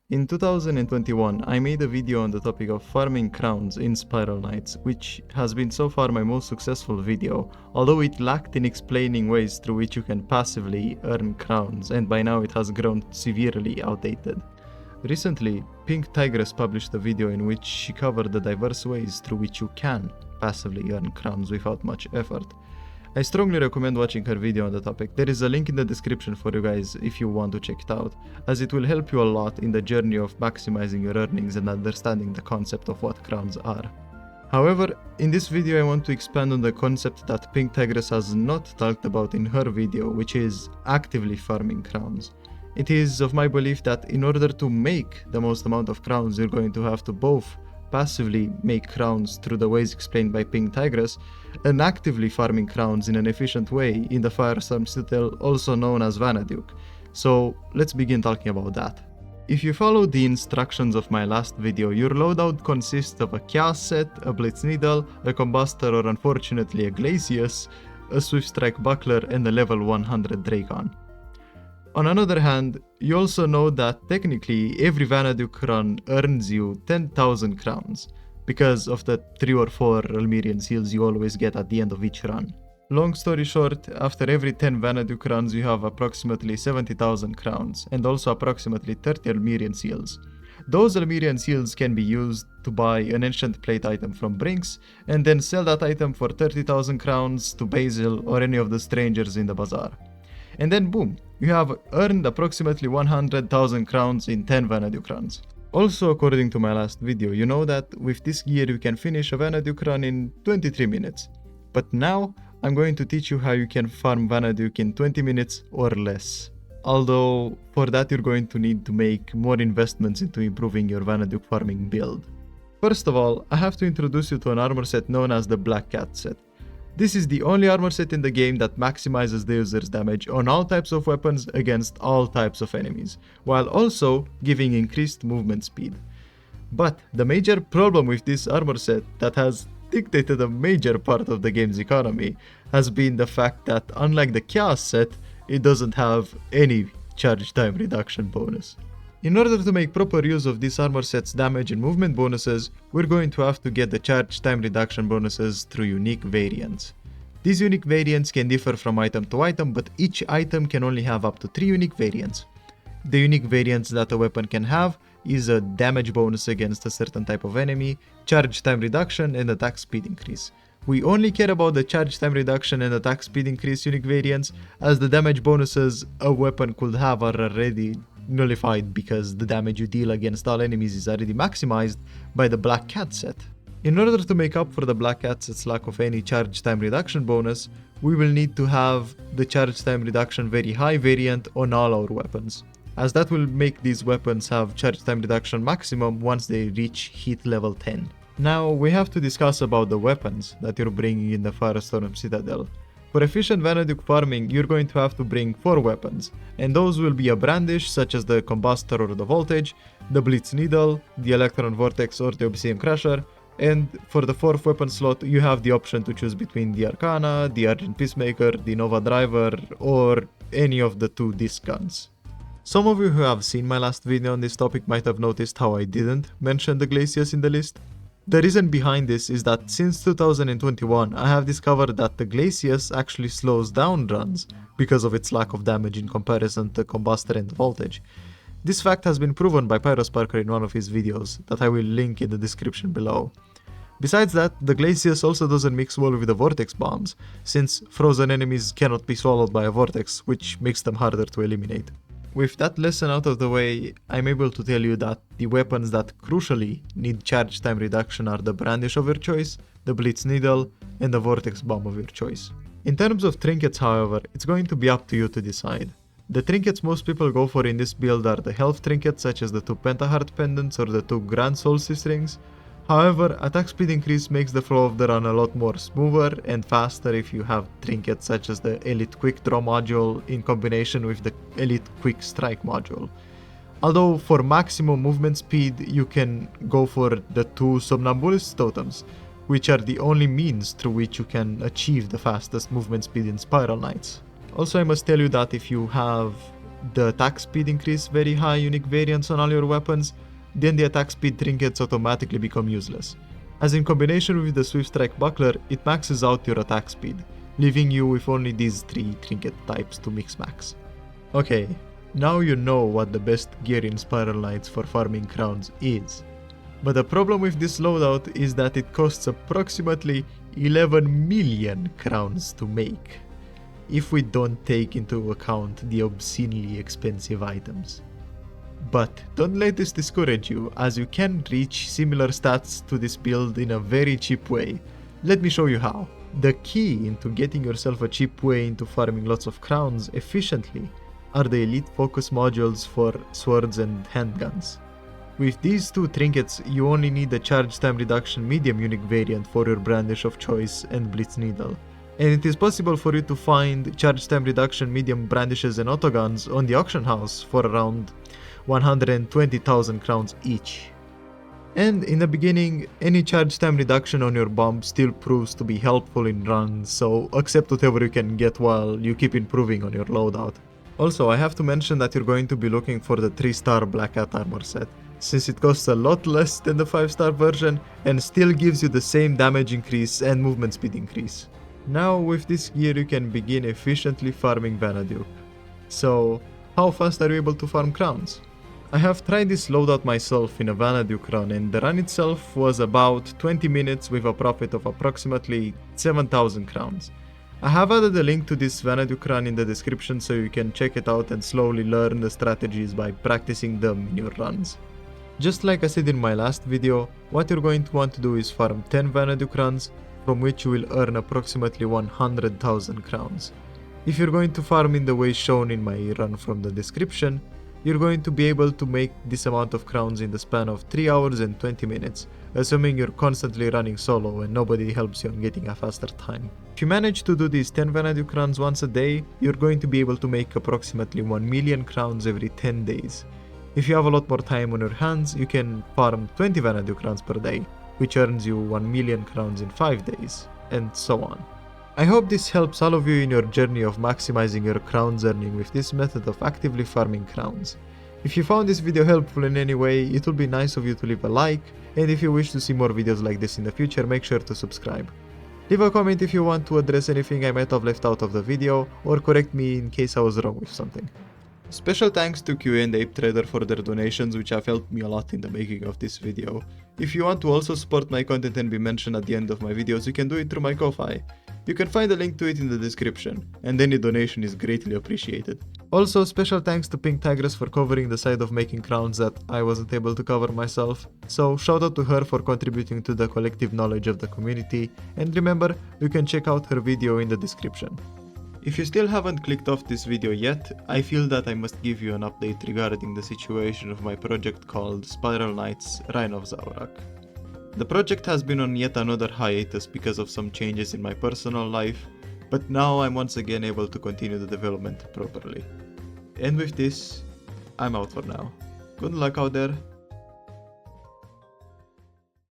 In 2021, I made a video on the topic of farming crowns in Spiral Knights, which has been so far my most successful video, although it lacked in explaining ways through which you can passively earn crowns, and by now it has grown severely outdated. Recently, Pink Tigress published a video in which she covered the diverse ways through which you can passively earn crowns without much effort. I strongly recommend watching her video on the topic. There is a link in the description for you guys if you want to check it out, as it will help you a lot in the journey of maximizing your earnings and understanding the concept of what crowns are. However, in this video I want to expand on the concept that Pink Tigress has not talked about in her video, which is actively farming crowns. It is of my belief that in order to make the most amount of crowns, you're going to have to both passively make crowns through the ways explained by Pink Tigress, and actively farming crowns in an efficient way in the Firestorm Citadel, also known as Vanadyke. So let's begin talking about that. If you follow the instructions of my last video, your loadout consists of a Chaos set, a Blitz Needle, a Combustor or unfortunately a Glacius, a Swift Strike Buckler and a level 100 Drakon. On another hand, you also know that technically every Vanadyke run earns you 10,000 crowns, because of the 3 or 4 Elmirian seals you always get at the end of each run. Long story short, after every 10 Vanadyke runs you have approximately 70,000 crowns, and also approximately 30 Elmirian seals. Those Elmirian seals can be used to buy an ancient plate item from Brinks, and then sell that item for 30,000 crowns to Basil or any of the strangers in the bazaar. And then boom, you have earned approximately 100,000 crowns in 10 Vanadyke runs. Also, according to my last video, you know that with this gear you can finish a Vanadyke run in 23 minutes. But now, I'm going to teach you how you can farm Vanadyke in 20 minutes or less. Although, for that you're going to need to make more investments into improving your Vanadyke farming build. First of all, I have to introduce you to an armor set known as the Black Cat set. This is the only armor set in the game that maximizes the user's damage on all types of weapons against all types of enemies, while also giving increased movement speed. But the major problem with this armor set that has dictated a major part of the game's economy has been the fact that unlike the Chaos set, it doesn't have any charge time reduction bonus. In order to make proper use of this armor set's damage and movement bonuses, we're going to have to get the charge time reduction bonuses through unique variants. These unique variants can differ from item to item, but each item can only have up to 3 unique variants. The unique variants that a weapon can have is a damage bonus against a certain type of enemy, charge time reduction and attack speed increase. We only care about the charge time reduction and attack speed increase unique variants, as the damage bonuses a weapon could have are already nullified because the damage you deal against all enemies is already maximized by the Black Cat set. In order to make up for the Black Cat set's lack of any charge time reduction bonus, we will need to have the charge time reduction very high variant on all our weapons, as that will make these weapons have charge time reduction maximum once they reach heat level 10. Now we have to discuss about the weapons that you're bringing in the Firestorm Citadel. For efficient Vanadyke farming, you're going to have to bring 4 weapons, and those will be a brandish such as the Combustor or the Voltage, the Blitz Needle, the Electron Vortex or the Obsidian Crusher, and for the 4th weapon slot you have the option to choose between the Arcana, the Argent Peacemaker, the Nova Driver, or any of the 2 disc guns. Some of you who have seen my last video on this topic might have noticed how I didn't mention the Glacius in the list. The reason behind this is that since 2021 I have discovered that the Glacius actually slows down runs because of its lack of damage in comparison to Combustor and Voltage. This fact has been proven by Pyrosparker in one of his videos that I will link in the description below. Besides that, the Glacius also doesn't mix well with the Vortex bombs, since frozen enemies cannot be swallowed by a Vortex, which makes them harder to eliminate. With that lesson out of the way, I'm able to tell you that the weapons that crucially need charge time reduction are the Brandish of your choice, the Blitz Needle, and the Vortex Bomb of your choice. In terms of trinkets, however, it's going to be up to you to decide. The trinkets most people go for in this build are the health trinkets such as the 2 Pentaheart pendants or the 2 Grand Solstice rings. However, attack speed increase makes the flow of the run a lot more smoother and faster if you have trinkets such as the Elite Quick Draw module in combination with the Elite Quick Strike module. Although for maximum movement speed you can go for the 2 Somnambulist totems, which are the only means through which you can achieve the fastest movement speed in Spiral Knights. Also, I must tell you that if you have the attack speed increase very high unique variance on all your weapons, then the attack speed trinkets automatically become useless. As in combination with the Swift Strike Buckler, it maxes out your attack speed, leaving you with only these 3 trinket types to mix max. Okay, now you know what the best gear in Spiral Knights for farming crowns is. But the problem with this loadout is that it costs approximately 11 million crowns to make, if we don't take into account the obscenely expensive items. But don't let this discourage you, as you can reach similar stats to this build in a very cheap way. Let me show you how. The key into getting yourself a cheap way into farming lots of crowns efficiently are the elite focus modules for swords and handguns. With these 2 trinkets, you only need the charge time reduction medium unique variant for your brandish of choice and blitz needle. And it is possible for you to find charge time reduction medium brandishes and autoguns on the auction house for around 120,000 crowns each. And in the beginning, any charge time reduction on your bomb still proves to be helpful in runs, so accept whatever you can get while you keep improving on your loadout. Also, I have to mention that you're going to be looking for the 3-star Black Hat armor set, since it costs a lot less than the 5-star version and still gives you the same damage increase and movement speed increase. Now with this gear you can begin efficiently farming Vanaduke. So, how fast are you able to farm crowns? I have tried this loadout myself in a Vanaduke run, and the run itself was about 20 minutes with a profit of approximately 7,000 crowns. I have added a link to this Vanaduke run in the description so you can check it out and slowly learn the strategies by practicing them in your runs. Just like I said in my last video, what you're going to want to do is farm 10 Vanaduke runs, from which you will earn approximately 100,000 crowns. If you're going to farm in the way shown in my run from the description, you're going to be able to make this amount of crowns in the span of 3 hours and 20 minutes, assuming you're constantly running solo and nobody helps you on getting a faster time. If you manage to do these 10 Vanaduke runs once a day, you're going to be able to make approximately 1 million crowns every 10 days. If you have a lot more time on your hands, you can farm 20 Vanaduke runs per day, which earns you 1 million crowns in 5 days, and so on. I hope this helps all of you in your journey of maximizing your crowns earning with this method of actively farming crowns. If you found this video helpful in any way, it would be nice of you to leave a like, and if you wish to see more videos like this in the future, make sure to subscribe. Leave a comment if you want to address anything I might have left out of the video, or correct me in case I was wrong with something. Special thanks to QA and Ape Trader for their donations, which have helped me a lot in the making of this video. If you want to also support my content and be mentioned at the end of my videos, you can do it through my Ko-Fi. You can find a link to it in the description, and any donation is greatly appreciated. Also, special thanks to Pink Tigress for covering the side of making crowns that I wasn't able to cover myself, so shout out to her for contributing to the collective knowledge of the community, and remember, you can check out her video in the description. If you still haven't clicked off this video yet, I feel that I must give you an update regarding the situation of my project called Spiral Knights Reign of Zamorak. The project has been on yet another hiatus because of some changes in my personal life, but now I'm once again able to continue the development properly. And with this, I'm out for now. Good luck out there.